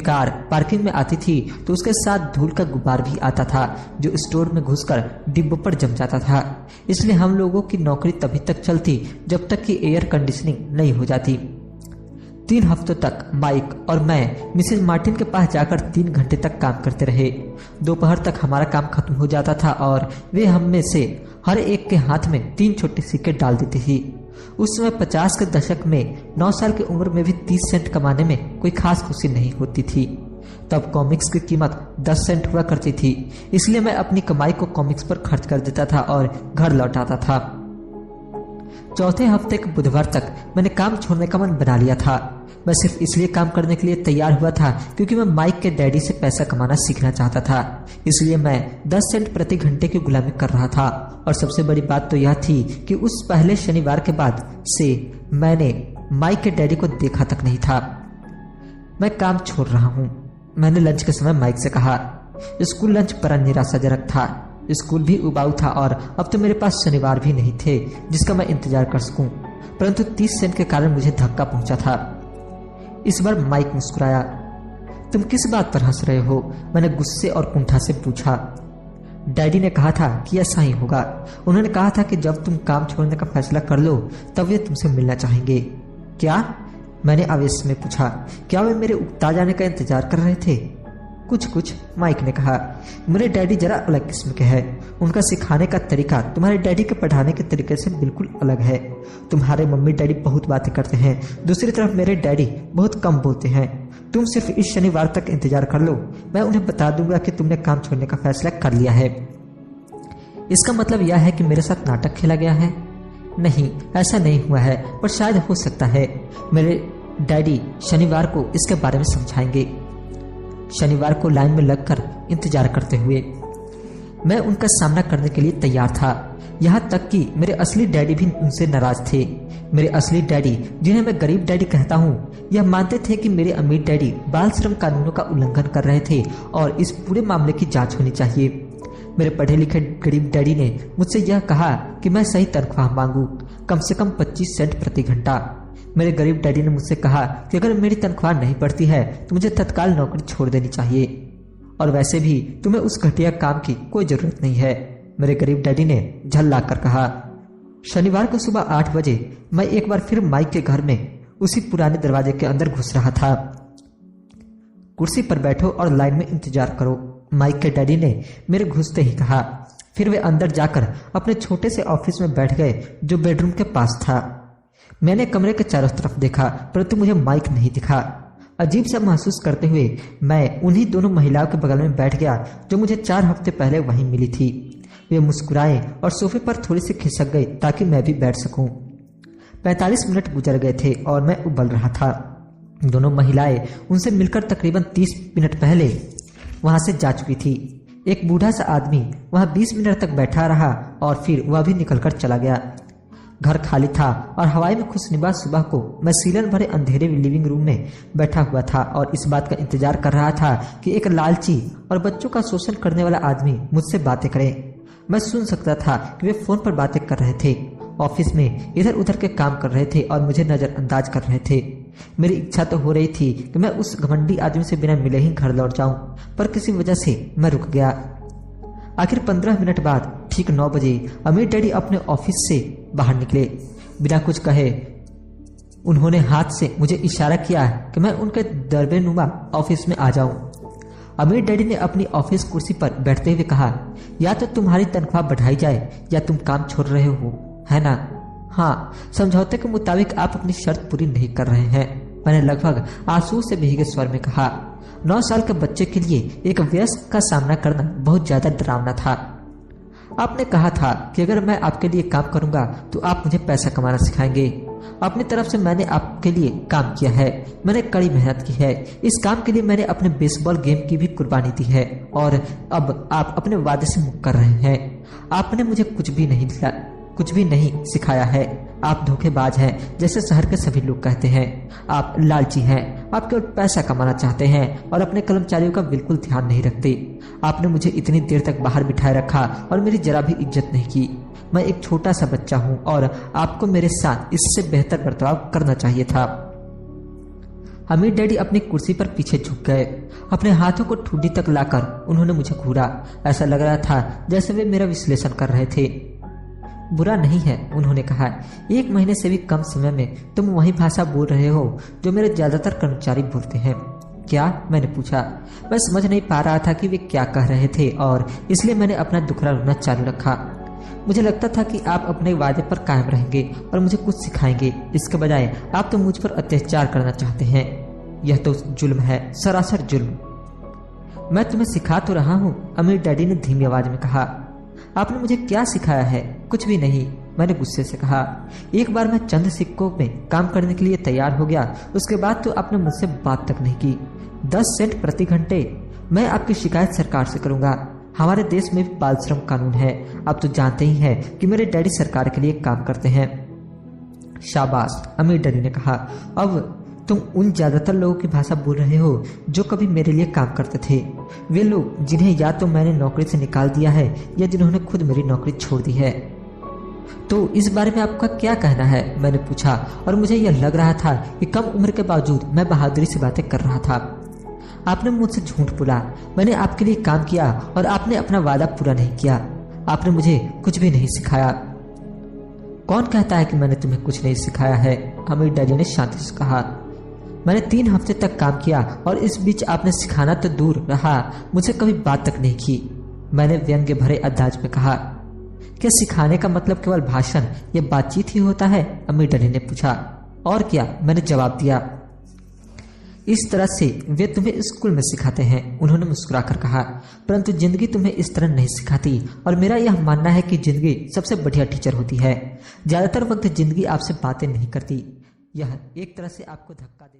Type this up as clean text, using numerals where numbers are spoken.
Car parking में आती थी तो उसके साथ धूल का गुबार भी आता था जो स्टोर में घुसकर डिब्बों पर जम जाता था। इसलिए हम लोगों की नौकरी तभी तक चलती जब तक कि एयर कंडीशनिंग नहीं हो जाती। 3 हफ्तों तक माइक और मैं मिसेज मार्टिन के पास जाकर 3 घंटे तक काम करते रहे। दोपहर तक हमारा काम खत्म हो जाता था और वे हम में से हर एक के हाथ में 3 छोटे सिक्के डाल देती थी। उस समय 50 के दशक में 9 साल की उम्र में भी 30 सेंट कमाने में कोई खास खुशी नहीं होती थी। तब कॉमिक्स की कीमत 10 सेंट हुआ करती थी, इसलिए मैं अपनी कमाई को कॉमिक्स पर खर्च कर देता था और घर लौट आता था। चौथे हफ्ते के बुधवार तक मैंने काम छोड़ने का मन बना लिया था। मैं सिर्फ इसलिए काम करने के लिए तैयार हुआ था क्योंकि मैं माइक के डैडी से पैसा कमाना सीखना चाहता था। इसलिए मैं 10 सेंट प्रति घंटे की गुलामी कर रहा था। और सबसे बड़ी बात तो यह थी कि उस पहले शनिवार के बाद से मैंने माइक के डैडी को देखा तक नहीं था। मैं काम छोड़ रहा हूँ, मैंने लंच के समय माइक से कहा। स्कूल लंच बड़ा निराशाजनक था। स्कूल भी उबाऊ था और अब तो मेरे पास शनिवार भी नहीं थे जिसका मैं इंतजार कर सकूं। परंतु 30 सेंट के कारण मुझे धक्का पहुंचा था। इस बार माइक मुस्कुराया। तुम किस बात पर हंस रहे हो? मैंने गुस्से और कुंठा से पूछा। डैडी ने कहा था कि ऐसा ही होगा। उन्होंने कहा था कि जब तुम काम छोड़ने का फैसला कर लो तब वे तुमसे मिलना चाहेंगे। क्या? मैंने आवेश में पूछा। क्या वे मेरे उकता जाने का इंतजार कर रहे थे? कुछ, माइक ने कहा। मेरे डैडी जरा अलग किस्म के हैं। उनका सिखाने का तरीका तुम्हारे डैडी के पढ़ाने के तरीके से बिल्कुल अलग है। तुम्हारे मम्मी डैडी बहुत बातें करते हैं, दूसरी तरफ मेरे डैडी बहुत कम बोलते हैं। तुम सिर्फ इस शनिवार तक इंतजार कर लो, मैं उन्हें बता दूंगा कि तुमने काम छोड़ने का फैसला कर लिया है। इसका मतलब यह है कि मेरे साथ नाटक खेला गया है? नहीं, ऐसा नहीं हुआ है, पर शायद हो सकता है। मेरे डैडी शनिवार को इसके बारे में समझाएंगे। शनिवार को लाइन में लगकर इंतजार करते हुए मैं उनका सामना करने के लिए तैयार था। यहाँ तक कि मेरे असली डैडी भी उनसे नाराज थे। मेरे असली डैडी, जिन्हें मैं गरीब डैडी कहता हूँ, यह मानते थे कि मेरे अमीर डैडी बाल श्रम कानूनों का उल्लंघन कर रहे थे और इस पूरे मामले की जांच होनी चाहिए। मेरे पढ़े लिखे गरीब डैडी ने मुझसे यह कहा कि मैं सही तनख्वाह मांगू, कम से कम 25 सेंट प्रति घंटा। मेरे गरीब डैडी ने मुझसे कहा कि अगर मेरी तनख्वाह नहीं बढ़ती है तो मुझे तत्काल नौकरी छोड़ देनी चाहिए, और वैसे भी तुम्हें उस घटिया काम की कोई जरूरत नहीं है, मेरे गरीब डैडी ने झल्ला कर कहा। शनिवार को सुबह 8 बजे मैं एक बार फिर माइक के घर में उसी पुराने दरवाजे के अंदर घुस रहा था। कुर्सी पर बैठो और लाइन में इंतजार करो, माइक के डैडी ने मेरे घुसते ही कहा। फिर वे अंदर जाकर अपने छोटे से ऑफिस में बैठ गए जो बेडरूम के पास था। मैंने कमरे के चारों तरफ देखा परंतु मुझे माइक नहीं दिखा। अजीब सा महसूस करते हुए मैं उन्हीं दोनों महिलाओं के बगल में बैठ गया जो मुझे 4 हफ्ते पहले वहीं मिली थी। वे मुस्कुराए और सोफे पर थोड़ी सी खिसक गई ताकि मैं भी बैठ सकूं। 45 मिनट गुजर गए थे और मैं उबल रहा था। दोनों महिलाएं उनसे मिलकर तकरीबन 30 मिनट पहले वहां से जा चुकी थी। एक बूढ़ा सा आदमी वहां 20 मिनट तक बैठा रहा और फिर वह भी निकलकर चला गया। घर खाली था और हवाई में खुशनिमा सुबह को मैं सीलन भरे अंधेरे लिविंग रूम में बैठा हुआ था और इस बात का इंतजार कर रहा था कि एक लालची और बच्चों का शोषण करने वाला आदमी मुझसे बातें करे। मैं सुन सकता था कि वे फोन पर बातें कर रहे थे, ऑफिस में इधर उधर के काम कर रहे थे और मुझे नजरअंदाज कर रहे थे। मेरी इच्छा तो हो रही थी कि मैं उस घमंडी आदमी से बिना मिले ही घर लौट जाऊं, पर किसी वजह से मैं रुक गया। आखिर 15 मिनट बाद ठीक 9 बजे अमीर डैडी अपने ऑफिस से बाहर निकले। बिना कुछ कहे उन्होंने हाथ से मुझे इशारा किया कि मैं उनके दरबेनुमा ऑफिस में आ जाऊं। अमीर डैडी ने अपनी ऑफिस कुर्सी पर बैठते हुए कहा, या तो तुम्हारी तनख्वाह बढ़ाई जाए या तुम काम छोड़ रहे हो, है ना? हाँ, समझौते के मुताबिक आप अपनी शर्त पूरी नहीं कर रहे हैं, मैंने लगभग आंसू से भीगे स्वर में कहा। 9 साल के बच्चे के लिए एक वयस्क का सामना करना बहुत ज्यादा डरावना था। आपने कहा था कि अगर मैं आपके लिए काम करूंगा तो आप मुझे पैसा कमाना सिखाएंगे। अपनी तरफ से मैंने आपके लिए काम किया है, मैंने कड़ी मेहनत की है। इस काम के लिए मैंने अपने बेसबॉल गेम की भी कुर्बानी दी है और अब आप अपने वादे से मुक्त कर रहे हैं। आपने मुझे कुछ भी नहीं सिखाया है। आप धोखेबाज हैं, जैसे शहर के सभी लोग कहते हैं। आप लालची हैं, आप केवल पैसा कमाना चाहते हैं और अपने कर्मचारियों का बिल्कुल ध्यान नहीं रखते। आपने मुझे इतनी देर तक बाहर बिठाए रखा और मेरी जरा भी इज्जत नहीं की। मैं एक छोटा सा बच्चा हूँ और आपको मेरे साथ इससे बेहतर बर्ताव करना चाहिए था। अमीर डैडी अपनी कुर्सी पर पीछे झुक गए। अपने हाथों को ठुड्डी तक लाकर उन्होंने मुझे घूरा। ऐसा लग रहा था जैसे वे मेरा विश्लेषण कर रहे थे। बुरा नहीं है, उन्होंने कहा। 1 महीने से भी कम समय में तुम वही भाषा बोल रहे हो जो मेरे ज्यादातर कर्मचारी बोलते हैं। क्या? मैंने पूछा। मैं समझ नहीं पा रहा था कि वे क्या कह रहे थे और इसलिए मैंने अपना दुखड़ा रोना चालू रखा। मुझे लगता था कि आप अपने वादे पर कायम रहेंगे और मुझे कुछ सिखाएंगे। इसके बजाय आप तो मुझ पर अत्याचार करना चाहते हैं। यह तो जुल्म है, सरासर जुल्म। मैं तुम्हें सिखा तो रहा हूँ, अमीर डैडी ने धीमी आवाज में कहा। आपने मुझे क्या सिखाया है? कुछ भी नहीं, मैंने गुस्से से कहा। एक बार मैं चंद सिक्कों में काम करने के लिए तैयार हो गया, उसके बाद तो आपने मुझसे बात तक नहीं की। 10 सेंट प्रति घंटे। मैं आपकी शिकायत सरकार से करूंगा। हमारे देश में भी बाल श्रम कानून है। आप तो जानते ही हैं कि मेरे डैडी सरकार के लिए काम करते हैं। शाबाश, अमीर डैडी ने कहा। अब तुम उन ज्यादातर लोगों की भाषा बोल रहे हो जो कभी मेरे लिए काम करते थे। वे लोग जिन्हें या तो मैंने नौकरी से निकाल दिया है या जिन्होंने खुद मेरी नौकरी छोड़ दी है। तो इस बारे में आपका क्या कहना है? मैंने पूछा और मुझे यह लग रहा था कि कम उम्र के बावजूद मैं बहादुरी से बातें कर रहा था। आपने मुझसे झूठ बोला। मैंने आपके लिए काम किया और आपने अपना वादा पूरा नहीं किया। आपने मुझे कुछ भी नहीं सिखाया। कौन कहता है कि मैंने तुम्हें कुछ नहीं सिखाया है? अमीर डैडी ने शांति से कहा। मैंने 3 हफ्ते तक काम किया और इस बीच आपने सिखाना तो दूर रहा, मुझे कभी बात तक नहीं की। मैंने व्यंग्य भरे अंदाज में कहा। क्या सिखाने का मतलब केवल भाषण या बातचीत ही होता है? अमीर डैडी ने पूछा। और क्या, मैंने जवाब दिया। इस तरह से वे तुम्हें स्कूल में सिखाते हैं, उन्होंने मुस्कुराकर कहा। परंतु जिंदगी तुम्हें इस तरह नहीं सिखाती और मेरा यह मानना है कि जिंदगी सबसे बढ़िया टीचर होती है। ज्यादातर वक्त जिंदगी आपसे बातें नहीं करती, यह एक तरह से आपको धक्का देती।